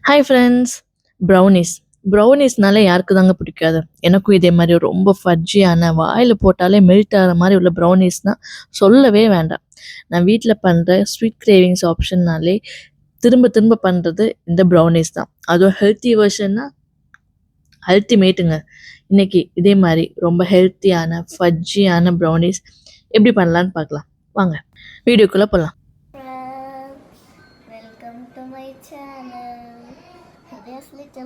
Hi friends. Brownies ப்ரௌனீஸ்னாலே யாருக்கு தாங்க பிடிக்காது. எனக்கும் இதே மாதிரி ரொம்ப ஃபட்ஜியான வாயில் போட்டாலே மெல்ட் ஆகிற மாதிரி உள்ள ப்ரௌனீஸ்னால் சொல்லவே வேண்டாம். நான் வீட்டில் பண்ணுற ஸ்வீட் கிரேவிங்ஸ் ஆப்ஷன்னாலே திரும்ப திரும்ப பண்ணுறது இந்த ப்ரௌனீஸ் தான். அதுவும் ஹெல்த்தி வெர்ஷன்னா அல்டிமேட்டுங்க. இன்னைக்கு இதே மாதிரி ரொம்ப ஹெல்த்தியான ஃபட்ஜியான ப்ரௌனீஸ் எப்படி பண்ணலான்னு பார்க்கலாம். வாங்க வீடியோக்குள்ளே போகலாம். Welcome to my channel. இன்னைக்கு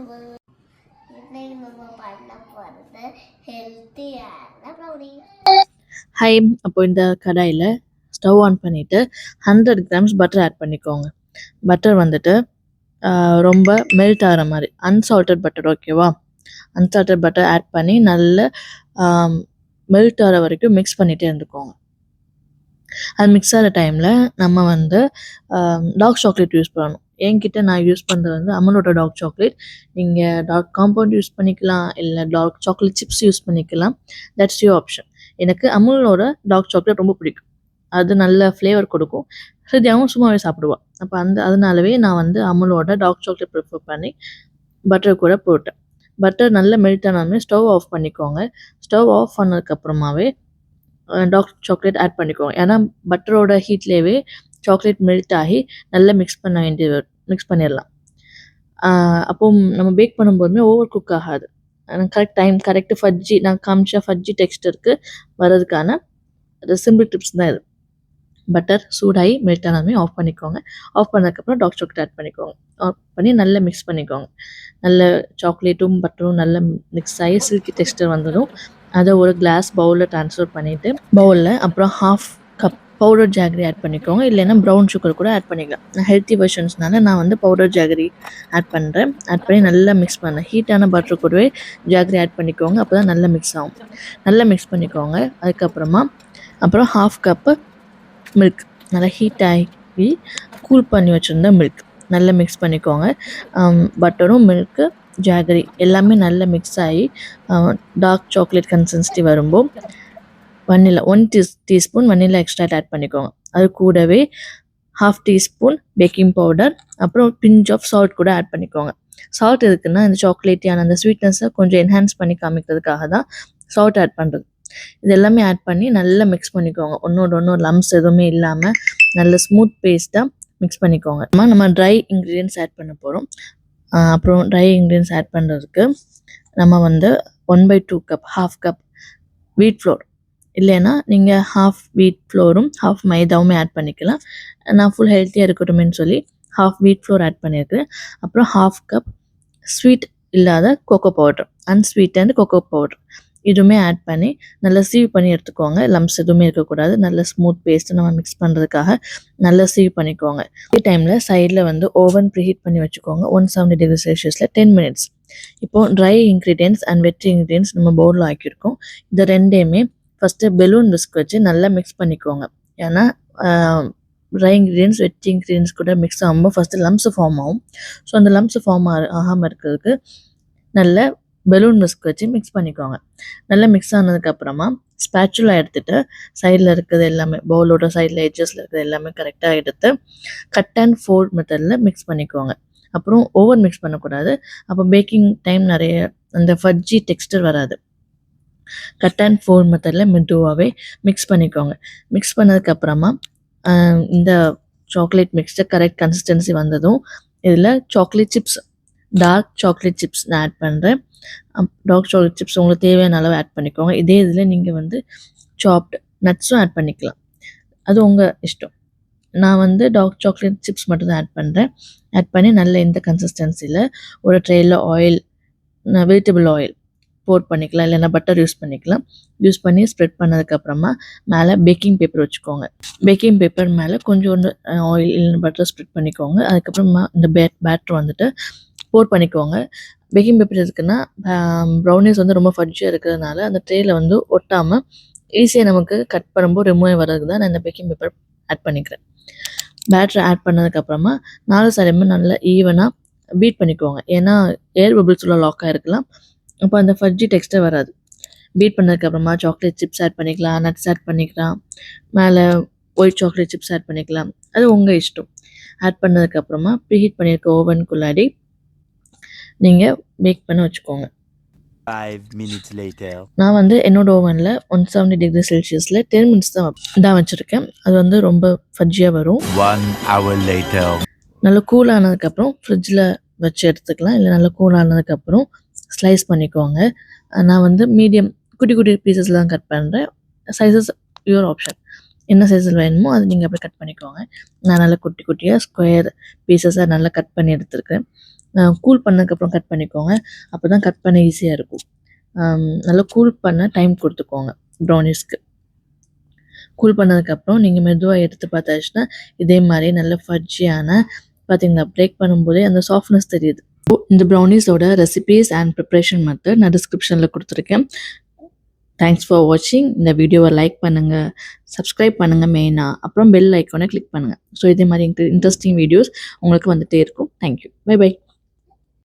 நம்ம பண்ண போகிறது ஹெல்த்தியான ப்ரௌனி. ஹை, அப்போ இந்த கடாயில் ஸ்டவ் ஆன் பண்ணிவிட்டு 100 கிராம்ஸ் பட்டர் ஆட் பண்ணிக்கோங்க. பட்டர் வந்துட்டு ரொம்ப மெல்ட் ஆகிற மாதிரி அன்சால்டட் பட்டர், ஓகேவா? அன்சால்டட் பட்டர் ஆட் பண்ணி நல்ல மெல்ட் ஆகிற வரைக்கும் மிக்ஸ் பண்ணிகிட்டே இருந்துக்கோங்க. அது மிக்ஸ் ஆகிற டைமில் நம்ம வந்து டார்க் சாக்லேட் யூஸ் பண்ணணும். என்கிட்ட நான் யூஸ் பண்ணுறது வந்து அமுலோட டார்க் சாக்லேட். நீங்கள் டார்க் காம்பவுண்ட் யூஸ் பண்ணிக்கலாம், இல்லை டார்க் சாக்லேட் சிப்ஸ் யூஸ் பண்ணிக்கலாம். That's you option. எனக்கு அமுலோட டார்க் சாக்லேட் ரொம்ப பிடிக்கும். அது நல்ல ஃப்ளேவர் கொடுக்கும். ஹிருதியாவும் சும்மாவே சாப்பிடுவாள். அப்போ அதனாலவே நான் வந்து அமுலோட டார்க் சாக்லேட் ப்ரிஃபர் பண்ணி பட்டர் கூட போட்டேன். பட்டர் நல்லா மெல்ட் ஆனாலுமே ஸ்டவ் ஆஃப் பண்ணிக்கோங்க. ஸ்டவ் ஆஃப் பண்ணதுக்கப்புறமாவே டார்க் சாக்லேட் ஆட் பண்ணிக்கோங்க. ஏன்னா பட்டரோட ஹீட்லேயே சாக்லேட் மெல்ட் ஆகி நல்லா மிக்ஸ் பண்ணிடலாம். அப்போ நம்ம பேக் பண்ணும்போதுமே ஓவர் குக் ஆகாது. கரெக்ட் ஃபட்ஜி நான் காமிச்ச ஃபட்ஜி டெக்ஸ்டருக்கு வர்றதுக்கான சிம்பிள் டிப்ஸ் தான் இது. பட்டர் சூடாகி மெல்ட் ஆனாலுமே ஆஃப் பண்ணிக்கோங்க. ஆஃப் பண்ணதுக்கப்புறம் டார்க் சாக்லேட் ஆட் பண்ணிக்கோங்க. ஆஃப் பண்ணி நல்லா மிக்ஸ் பண்ணிக்கோங்க. நல்ல சாக்லேட்டும் பட்டரும் நல்லா மிக்ஸ் ஆகி சில்கி டெக்ஸ்டர் வந்ததும் அதை ஒரு கிளாஸ் பவுலில் ட்ரான்ஸ்ஃபர் பண்ணிவிட்டு பவுலில் அப்புறம் ½ கப் பவுடர் ஜாகரி ஆட் பண்ணிக்கோங்க. இல்லைன்னா ப்ரௌன் சுகர் கூட ஆட் பண்ணிக்கலாம். ஹெல்த்தி வெர்ஷன்ஸ்னால நான் வந்து பவுடர் ஜாகரி ஆட் பண்ணுறேன். ஆட் பண்ணி நல்லா மிக்ஸ் பண்ணேன். ஹீட்டான பட்டர் கூடவே ஜாகரி ஆட் பண்ணிக்கோங்க. அப்போ தான் நல்லா மிக்ஸ் ஆகும். நல்லா மிக்ஸ் பண்ணிக்கோங்க. அதுக்கப்புறமா அப்புறம் ½ கப்பு மில்க், நல்லா ஹீட் ஆகி கூல் பண்ணி வச்சுருந்த மில்க் நல்லா மிக்ஸ் பண்ணிக்கோங்க. பட்டரும் மில்க்கு ஜாகரி எல்லாமே நல்லா மிக்ஸ் ஆகி டார்க் சாக்லேட் கன்சிஸ்டன்சி வரும்போது vanilla 1 teaspoon vanilla extract add பண்ணிக்கோங்க. அது கூடவே ½ டீஸ்பூன் பேக்கிங் பவுடர், அப்புறம் பிஞ்ச் ஆஃப் சால்ட் கூட ஆட் பண்ணிக்கோங்க. சால்ட் எதுக்குன்னா இந்த சாக்லேட்டியான அந்த ஸ்வீட்னஸை கொஞ்சம் என்ஹான்ஸ் பண்ணி காமிக்கிறதுக்காக தான் சால்ட் ஆட் பண்ணுறது. இது எல்லாமே ஆட் பண்ணி நல்லா மிக்ஸ் பண்ணிக்கோங்க. ஒன்று லம்ஸ் எதுவுமே இல்லாமல் நல்ல ஸ்மூத் பேஸ்ட்டாக மிக்ஸ் பண்ணிக்கோங்க. நம்ம ட்ரை இன்க்ரீடியன்ஸ் ஆட் பண்ண போகிறோம். அப்புறம் ட்ரை இன்க்ரீடியன்ஸ் ஆட் பண்ணுறதுக்கு நம்ம வந்து 1/2 கப் ½ கப் வீட் ஃப்ளோர், இல்லைன்னா நீங்கள் ½ வீட் ஃப்ளோரும் ½ மைதாவுமே ஆட் பண்ணிக்கலாம். நான் ஃபுல் ஹெல்த்தியாக இருக்கட்டும்னு சொல்லி ½ வீட் ஃப்ளோர் ஆட் பண்ணியிருக்கேன். அப்புறம் ½ கப் ஸ்வீட் இல்லாத cocoa powder, unsweetened cocoa powder இதுவுமே ஆட் பண்ணி நல்லா சீவ் பண்ணி எடுத்துக்கோங்க. லம்ஸ் எதுவுமே இருக்கக்கூடாது. நல்ல ஸ்மூத் பேஸ்ட்டு நம்ம மிக்ஸ் பண்ணுறதுக்காக நல்லா சீவ் பண்ணிக்கோங்க. இதே டைமில் சைடில் வந்து ஓவன் ப்ரீஹீட் பண்ணி வச்சுக்கோங்க 170°C 10 மினிட்ஸ். இப்போது dry ingredients and wet ingredients நம்ம பவுலில் ஆக்கியிருக்கோம். இந்த ரெண்டையுமே ஃபஸ்ட்டு பெலூன் விஸ்க் வச்சு நல்லா மிக்ஸ் பண்ணிக்கோங்க. ஏன்னா ட்ரை இன்க்ரீடியன்ஸ் வெட் இன்க்ரீடியன்ஸ் கூட மிக்ஸ் ஆகும்போது ஃபஸ்ட்டு லம்ஸ் ஃபார்ம் ஆகும். ஸோ அந்த லம்ஸ் ஃபார்ம் ஆகாமல் இருக்கிறதுக்கு நல்ல பெலூன் விஸ்க் வச்சு மிக்ஸ் பண்ணிக்கோங்க. நல்லா மிக்ஸ் ஆனதுக்கப்புறமா ஸ்பேச்சுலா எடுத்துகிட்டு சைடில் இருக்கிறது எல்லாமே பவுலோட சைடில் எட்ஜஸில் இருக்கிறது எல்லாமே கரெக்டாக எடுத்து கட் அண்ட் ஃபோல்ட் மெத்தடில் மிக்ஸ் பண்ணிக்கோங்க. அப்புறம் ஓவர் மிக்ஸ் பண்ணக்கூடாது. அப்போ பேக்கிங் டைம் நிறைய அந்த ஃபட்ஜி டெக்ஸ்டர் வராது. கட் அண்ட் ஃபோல்ட் மெத்தடில் மெதுவாகவே மிக்ஸ் பண்ணிக்கோங்க. மிக்ஸ் பண்ணதுக்கப்புறமா இந்த சாக்லேட் மிக்ஸ்டர் கரெக்ட் கன்சிஸ்டன்சி வந்ததும் இதில் chocolate chips, dark chocolate chips நான் ஆட் பண்ணுறேன். டார்க் சாக்லேட் சிப்ஸ் உங்களுக்கு தேவையான அளவு ஆட் பண்ணிக்கோங்க. இதே இதில் நீங்கள் வந்து சாப்டு நட்ஸும் ஆட் பண்ணிக்கலாம். அது உங்கள் இஷ்டம். நான் வந்து டார்க் சாக்லேட் சிப்ஸ் மட்டும் தான் ஆட் பண்ணுறேன். ஆட் பண்ணி நல்ல இந்த கன்சிஸ்டன்சியில் ஒரு ட்ரேயில் ஆயில், வெஜிடபிள் ஆயில் போட் பண்ணிக்கலாம், இல்லைன்னா பட்டர் யூஸ் பண்ணிக்கலாம். யூஸ் பண்ணி ஸ்ப்ரெட் பண்ணதுக்கப்புறமா மேலே பேக்கிங் பேப்பர் வச்சுக்கோங்க. பேக்கிங் பேப்பர் மேலே கொஞ்சோண்டு ஆயில் இல்லைன்னா பட்டர் ஸ்ப்ரெட் பண்ணிக்கோங்க. அதுக்கப்புறமா இந்த பேட்டர் வந்துட்டு போட் பண்ணிக்கோங்க. பேக்கிங் பேப்பர் எதுக்குன்னா ப்ரௌனிஸ் வந்து ரொம்ப ஃபட்ஜியாக இருக்கிறதுனால அந்த ட்ரேயில் வந்து ஒட்டாமல் ஈஸியாக நமக்கு கட் பண்ணும்போது ரிமூவ் வர்றதுக்கு தான் நான் இந்த பேக்கிங் பேப்பர் ஆட் பண்ணிக்கிறேன். பேட்டர் ஆட் பண்ணதுக்கப்புறமா 4 சைடுமே நல்லா ஈவனாக பீட் பண்ணிக்கோங்க. ஏன்னா ஏர் பபிள்ஸுள்ள லாக்காக இருக்கலாம். அப்போ அந்த ஃபட்ஜி டெக்ஸ்டர் வராது. பீட் பண்ணதுக்கப்புறமா சாக்லேட் சிப்ஸ் ஆட் பண்ணிக்கலாம், நட்ஸ் ஆட் பண்ணிக்கலாம், மேலே ஒயிட் சாக்லேட் சிப்ஸ் ஆட் பண்ணிக்கலாம். அது உங்கள் இஷ்டம். ஆட் பண்ணதுக்கப்புறமா ப்ரீஹீட் பண்ணியிருக்க ஓவனுக்குள்ளாடி நீங்கள் பேக் பண்ண வச்சுக்கோங்க. 5 minutes later. நான் வந்து என்னோட ஓவனில் 170 டிகிரி செல்சியஸில் 10 மினிட்ஸ் தான் வச்சுருக்கேன். அது வந்து ரொம்ப ஃபஜ்ஜியாக வரும். 1 hour later. நல்லா கூல் ஆனதுக்கப்புறம் ஃப்ரிட்ஜில் வச்சு எடுத்துக்கலாம். இல்லை நல்லா கூல் ஆனதுக்கப்புறம் ஸ்லைஸ் பண்ணிக்கோங்க. நான் வந்து மீடியம் குட்டி குட்டி பீசஸில் தான் கட் பண்ணுறேன். Sizes your option. என்ன சைஸில் வேணுமோ அது நீங்கள் அப்படி கட் பண்ணிக்கோங்க. நான் நல்லா குட்டி குட்டியாக ஸ்கொயர் பீசஸாக நல்லா கட் பண்ணி எடுத்துருக்கேன். கூல் பண்ணதுக்கப்புறம் கட் பண்ணிக்கோங்க. அப்போ தான் கட் பண்ண ஈஸியாக இருக்கும். நல்லா கூல் பண்ண டைம் கொடுத்துக்கோங்க ப்ரௌனிஸ்க்கு. கூல் பண்ணதுக்கப்புறம் நீங்கள் மெதுவாக எடுத்து பார்த்தாச்சுன்னா இதே மாதிரி நல்ல ஃபஜ்ஜியான பார்த்தீங்களா, பிரேக் பண்ணும்போதே அந்த சாஃப்ட்னஸ் தெரியுது. இந்த ப்ரௌனிஸோட ரெசிபீஸ் அண்ட் ப்ரிப்ரேஷன் மெத்தட் நான் டிஸ்கிரிப்ஷனில் கொடுத்துருக்கேன். தேங்க்ஸ் ஃபார் வாட்சிங். இந்த வீடியோவை லைக் பண்ணுங்கள், சப்ஸ்கிரைப் பண்ணுங்கள் மெயினாக, அப்புறம் பெல் ஐக்கானை கிளிக் பண்ணுங்கள். ஸோ இதே மாதிரி இன்ட்ரெஸ்டிங் வீடியோஸ் உங்களுக்கு வந்துகிட்டே இருக்கும். தேங்க்யூ. Bye by.